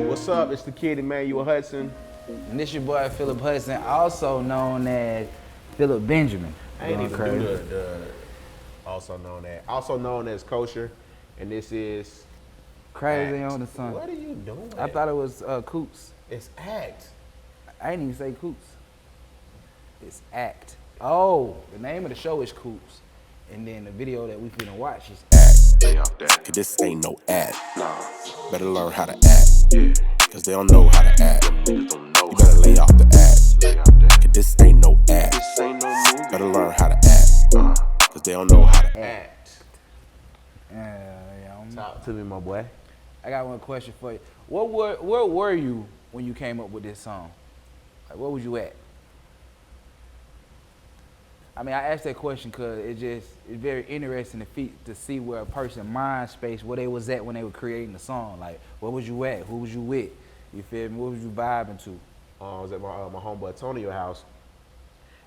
What's up? It's the kid Emmanuel Hudson. And this your boy Philip Hudson, also known as Philip Benjamin. I ain't even Crazy. do the also known as Kosher, and this is Crazy Act. on the sun. What are you doing? I thought it was Coups. It's Act. I didn't even say Coups. It's Act. Oh, the name of the show is Coups. And then the video that we finna watch is Act. Lay off that. Cause this ain't no act. Nah. Better learn how to act. Yeah. Cause they don't know how to act. Niggas don't know. You better lay off the act. Lay off that. Cause this ain't no act. This ain't no movie. Better learn how to act. Cause they don't know how to act. Talk to me, my boy. I got one question for you. Where were you when you came up with this song? Like, where was you at? I mean, I asked that question because it's very interesting to see where a person's mind space, where they was at when they were creating the song. Like, where was you at? Who was you with? You feel me? What was you vibing to? I was at my homeboy Antonio's house,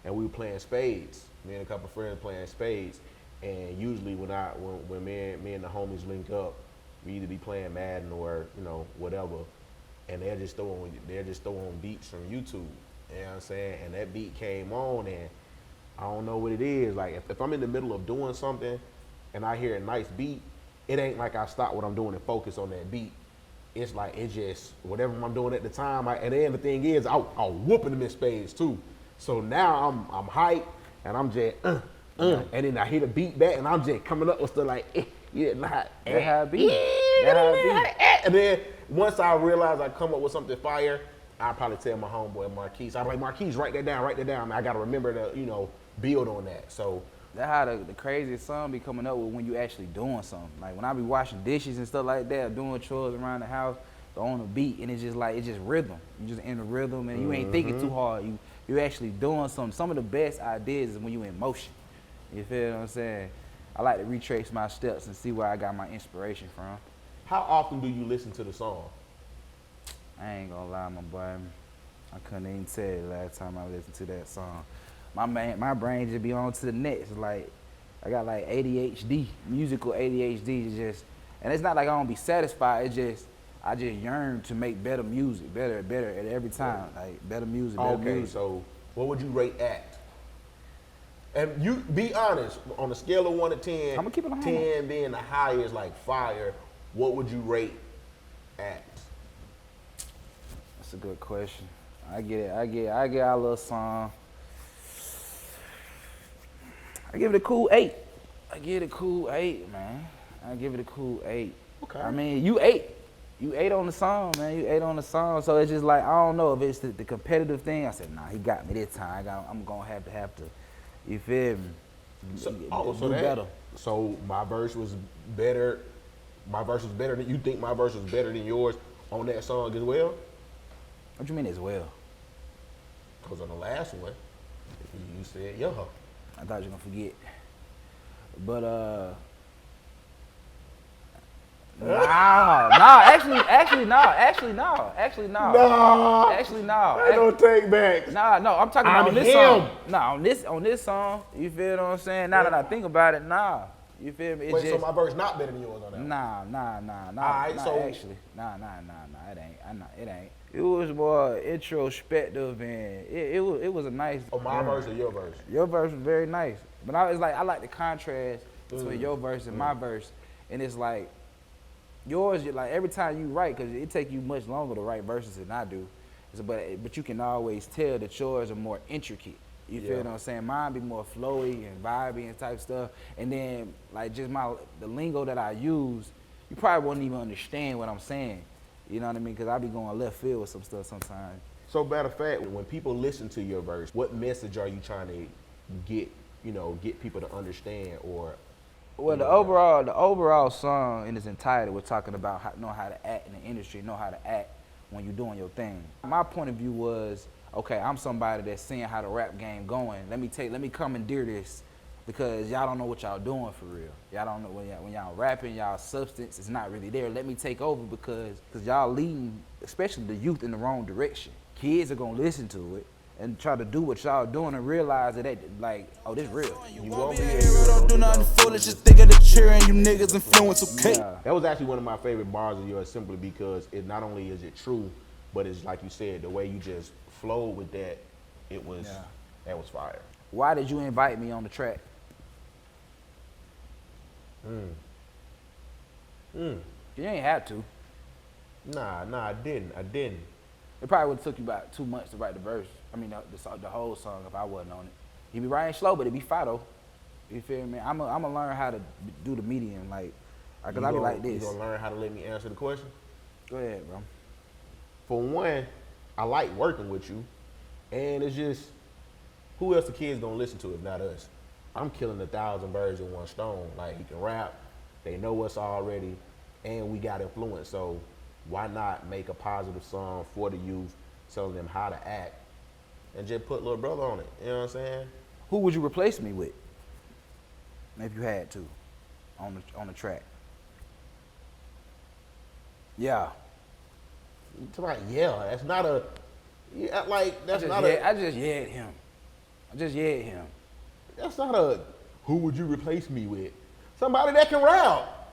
and we were playing spades. Me and a couple friends playing spades, and usually when me and the homies link up, we either be playing Madden or whatever, and they'll just throw on beats from YouTube. You know what I'm saying? And that beat came on, and I don't know what it is. Like if I'm in the middle of doing something and I hear a nice beat, it ain't like I stop what I'm doing and focus on that beat. It's like it just whatever I'm doing at the time. And then the thing is, I'll whooping them in spades too. So now I'm hyped and I'm just and then I hear the beat back and I'm just coming up with stuff like yeah, not That how it be. and then once I realize I come up with something fire, I'll probably tell my homeboy Marquise. I'm like, Marquise, write that down. I gotta remember to, build on that. So That's how the craziest song be coming up with when you actually doing something. Like when I be washing dishes and stuff like that, doing chores around the house, throwing a beat, and it's just rhythm. You just in the rhythm, and you ain't thinking too hard. You actually doing something. Some of the best ideas is when you in motion. You feel what I'm saying? I like to retrace my steps and see where I got my inspiration from. how often do you listen to the song? I ain't gonna lie, my boy. I couldn't even tell you the last time I listened to that song. My brain just be on to the next. Like I got like ADHD, musical ADHD. And it's not like I don't be satisfied. I just yearn to make better music, better at every time. Like better music, better Okay, music. so what would you rate Act? And you be honest, on a scale of 1 to 10, I'ma keep it a 10 being the highest, like fire, what would you rate Act? That's a good question. I get our little song. I give it a cool 8. I give it a cool 8, man. I give it a cool 8. Okay. I mean, you 8. You 8 on the song, man. You 8 on the song. So it's just like, I don't know if it's the competitive thing. I said, nah, he got me this time. I'm going to have to, you feel me? So better. So my verse was better. My verse was better than you think my verse was better than yours on that song as well? What you mean as well? Because on the last one, you said yo. I thought you were going to forget. But, Actually, no. I don't take back. No, I'm talking about I'm on this him. song. Nah, on this song, you feel what I'm saying? Now that I think about it, nah. You feel me? It's Wait, just, so my verse not better than yours on that one? Nah. Alright, so Actually, it ain't. It ain't. It was more introspective and it was a nice. Oh, my verse or your verse? Your verse was very nice, but I like the contrast between your verse and my verse, and it's like yours. Like every time you write, because it take you much longer to write verses than I do, but you can always tell that yours are more intricate. You feel what I'm saying? Mine be more flowy and vibey and type stuff, and then like just the lingo that I use, you probably won't even understand what I'm saying. You know what I mean? Because I be going left field with some stuff sometimes. So matter of fact, when people listen to your verse, what message are you trying to get people to understand or? Well, the overall song in its entirety, we're talking about knowing how to act in the industry, know how to act when you're doing your thing. My point of view was, okay, I'm somebody that's seeing how the rap game going. Let me commandeer this because y'all don't know what y'all doing for real. Y'all don't know when y'all rapping, y'all substance is not really there. Let me take over because y'all leading, especially the youth, in the wrong direction. Kids are gonna listen to it. and try to do what y'all doing and realize that they, like, oh, this real. You won't be Don't do nothing foolish, just think of the cheering you niggas influence, okay? Yeah. That was actually one of my favorite bars of yours, simply because it not only is it true, but it's like you said, the way you just flowed with that, that was fire. Why did you invite me on the track? You ain't have to. Nah, I didn't. It probably would have took you about 2 months to write the verse. I mean, the whole song if I wasn't on it. You be writing slow, but it be fire though. You feel me? I'm gonna learn how to do the medium, like, cause I be like this. You gonna learn how to let me answer the question? Go ahead, bro. For one, I like working with you, and it's just, who else the kids gonna listen to if not us? I'm killing 1,000 birds with one stone. Like, he can rap, they know us already, and we got influence. So why not make a positive song for the youth, telling them how to act, and just put little brother on it? You know what I'm saying? Who would you replace me with? If you had to, on the track. Yeah. You talking about, yeah, that's not a, yeah, like, that's not I just yelled him. That's not a, who would you replace me with? Somebody that can rap.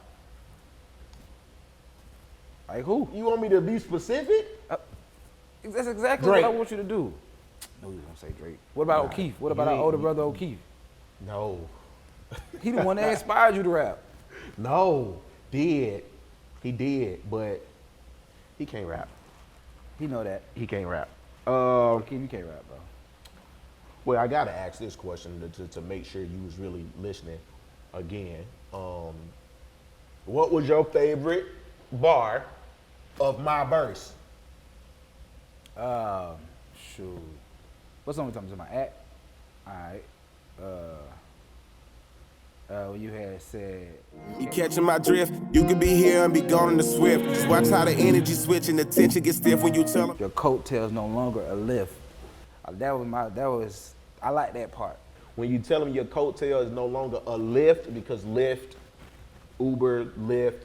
Like who? You want me to be specific? That's exactly Drake. what I want you to do. No, you gonna say Drake. What about O'Keefe? What about our older brother O'Keefe? No. He the one that inspired you to rap. No. He did, but he can't rap. He know that. He can't rap. O'Keefe, you can't rap, bro. Well, I gotta ask this question to make sure you was really listening again. What was your favorite bar of my verse? Shoot. What song we talking about? My act? All right. When you had said, You catching my drift? You could be here and be gone in the swift. Just watch how the energy switch and the tension gets stiff when you tell them. your coattails no longer a lift. I like that part. When you tell them your coattail is no longer a Lyft, because Lyft, Uber, Lyft,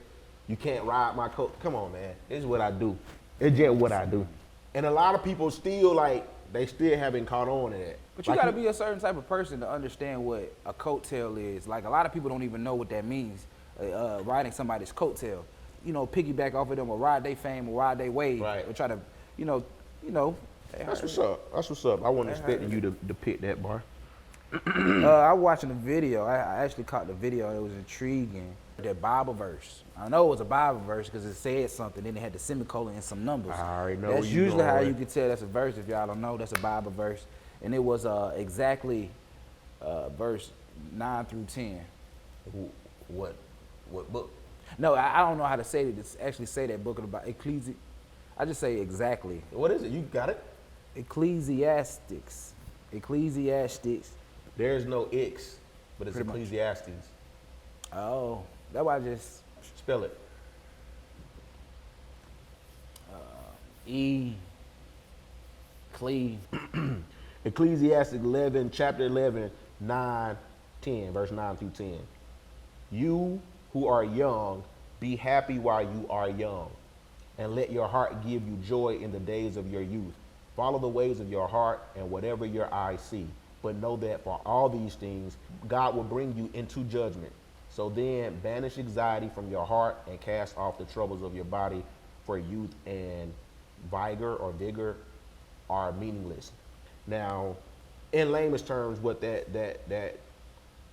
you can't ride my coat. Come on, man. This is what I do. It's just what I do. And a lot of people still, like, they still haven't caught on to that. But you Like, gotta be a certain type of person to understand what a coattail is. Like, a lot of people don't even know what that means, riding somebody's coattail. You know, piggyback off of them or ride their fame or ride their wave. Right. Or try to, you know. That's what's up. That's what's up. I wasn't expecting you to pick that bar. I was watching the video. I actually caught the video. It was intriguing. That Bible verse. I know it was a Bible verse because it said something. Then it had the semicolon and some numbers. I already know That's where you usually how going. you can tell that's a verse. If y'all don't know, that's a Bible verse. And it was exactly verse 9 through 10. What book? No, I don't know how to say it. It's actually say that book about I just say exactly. What is it? You got it? Ecclesiastics. There's no X, but it's Pretty much. Ecclesiastes. Oh, that's why I just Spell it. Ecclesiastes 11, chapter 11, 9, 10, verse 9 through 10. You who are young, be happy while you are young, and let your heart give you joy in the days of your youth. Follow the ways of your heart and whatever your eyes see. But know that for all these things, God will bring you into judgment. So then banish anxiety from your heart and cast off the troubles of your body, for youth and vigor are meaningless. Now, in layman's terms, what that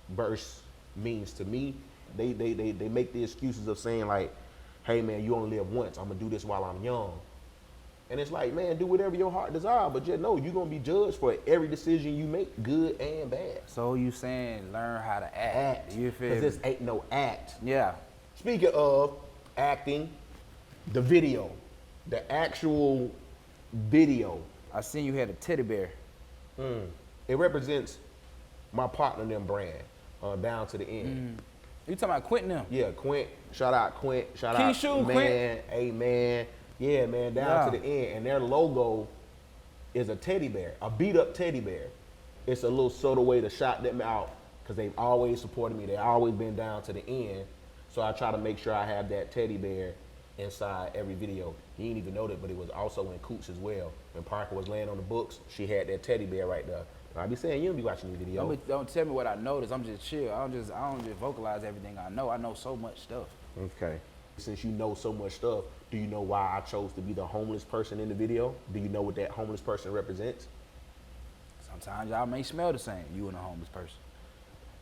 verse means to me, they make the excuses of saying, like, hey man, you only live once. I'm gonna do this while I'm young. And it's like, man, do whatever your heart desires, but just know you're gonna be judged for every decision you make, good and bad. So you saying learn how to act. You feel me? Because this ain't no act. Yeah. Speaking of acting, the video, the actual video, I seen you had a teddy bear. it represents my partner and them brand, down to the end. You talking about Quentin them? Yeah, Quint, shout out Quint, shout King out Shoe, man, Amen. Yeah, man, down to Yeah. the end. And their logo is a teddy bear, a beat up teddy bear. It's a little subtle way to shout them out because they've always supported me. They've always been down to the end. So I try to make sure I have that teddy bear inside every video. You didn't even know that, but it was also in Coots as well. When Parker was laying on the books, she had that teddy bear right there. I be saying you don't be watching the video. Don't tell me what I noticed. I'm just chill. I don't just vocalize everything I know. I know so much stuff. Okay. Since you know so much stuff, do you know why I chose to be the homeless person in the video? Do you know what that homeless person represents? Sometimes y'all may smell the same, you and a homeless person.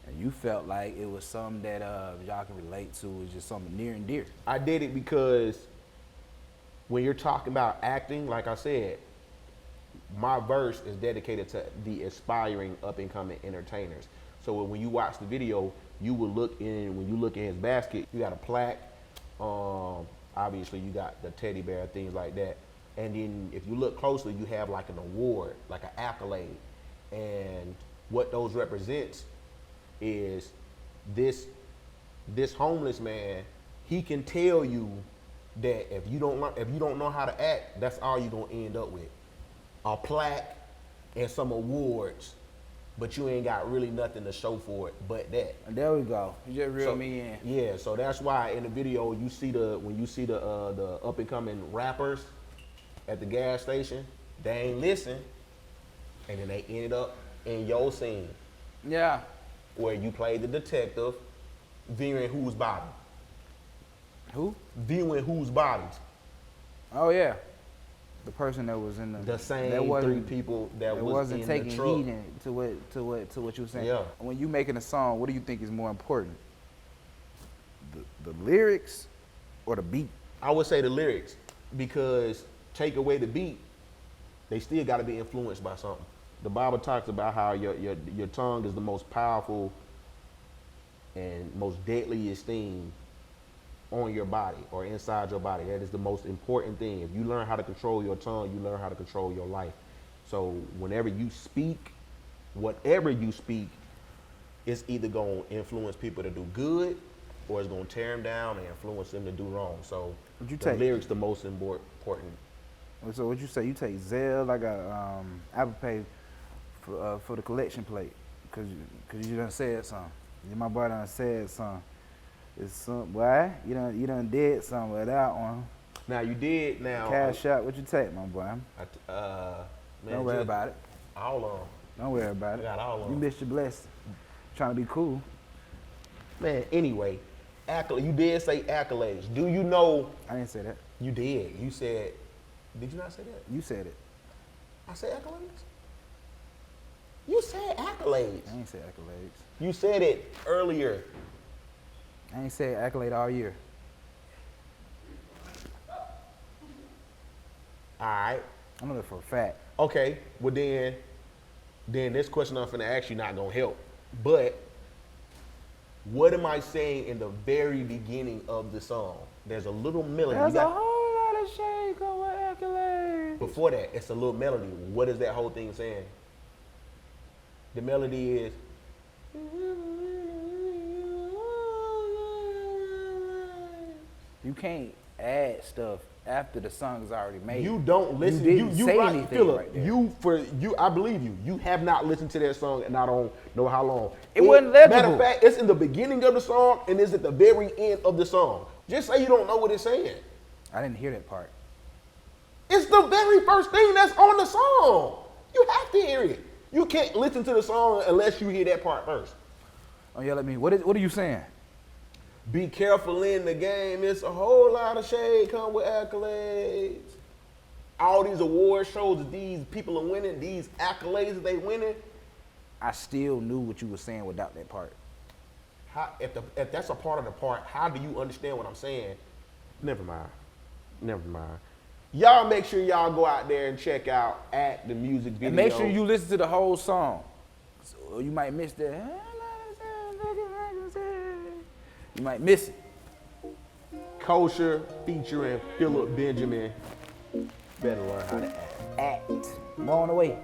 And you felt like it was something that y'all can relate to. It's just something near and dear. I did it because when you're talking about acting, like I said, my verse is dedicated to the aspiring up-and-coming entertainers. So when you watch the video, you will look in, when you look in his basket, you got a plaque. Obviously, you got the teddy bear, things like that. And then if you look closely, you have like an award, like an accolade. And what those represents is this homeless man, he can tell you that if you don't know how to act, that's all you're gonna end up with. A plaque and some awards, but you ain't got really nothing to show for it but that. And there we go. You just reel me in. Yeah, so that's why in the video when you see the up and coming rappers at the gas station, they ain't listen, and then they ended up in your scene. Yeah. Where you played the detective, viewing whose body. Who? Viewing whose bodies. Oh yeah. The person that was in the same three people that was in the truck. Wasn't taking heed to what you were saying. Yeah. When you making a song, what do you think is more important? The lyrics or the beat? I would say the lyrics, because take away the beat, they still got to be influenced by something. The Bible talks about how your tongue is the most powerful and most deadliest thing on your body or inside your body. That is the most important thing. If you learn how to control your tongue, you learn how to control your life. So whenever you speak, whatever you speak, it's either going to influence people to do good or it's going to tear them down and influence them to do wrong. So the lyrics the most important. So what you say? You take Zelle, I got Apple Pay for the collection plate, cause you done said something. My boy done said something. It's some boy, you done did something with that one. Now you did now. Cash out, what you take, my boy? Man, Don't worry about it. All of them. Don't worry about it. I got all of You them. missed your blessing. Trying to be cool. Man, anyway, you did say accolades. Do you know? I didn't say that. You did. You said, did you not say that? You said it. I said accolades? You said accolades. I ain't say accolades. You said it earlier. I ain't said accolade all year. All right. I know that for a fact. Okay. Well, then this question I'm finna ask you not gonna help. But what am I saying in the very beginning of the song? There's a little melody. There's a whole lot of shade going accolades. Before that, it's a little melody. What is that whole thing saying? The melody is. You can't add stuff after the song is already made. You don't listen. You didn't say anything Phillip, right there. I believe you. You have not listened to that song and I don't know how long. It wasn't legible. Matter of fact, it's in the beginning of the song and it's at the very end of the song. Just say you don't know what it's saying. I didn't hear that part. It's the very first thing that's on the song. You have to hear it. You can't listen to the song unless you hear that part first. Oh yeah, let me. What are you saying? Be careful in the game. It's a whole lot of shade come with accolades. All these award shows that these people are winning, these accolades that they winning. I still knew what you were saying without that part. If that's a part of the part, how do you understand what I'm saying? Never mind. Y'all make sure y'all go out there and check out at the music video. And make sure you listen to the whole song. So you might miss that. You might miss it. Kosher featuring Phillip Benjamin. Better learn how to act. More on the way.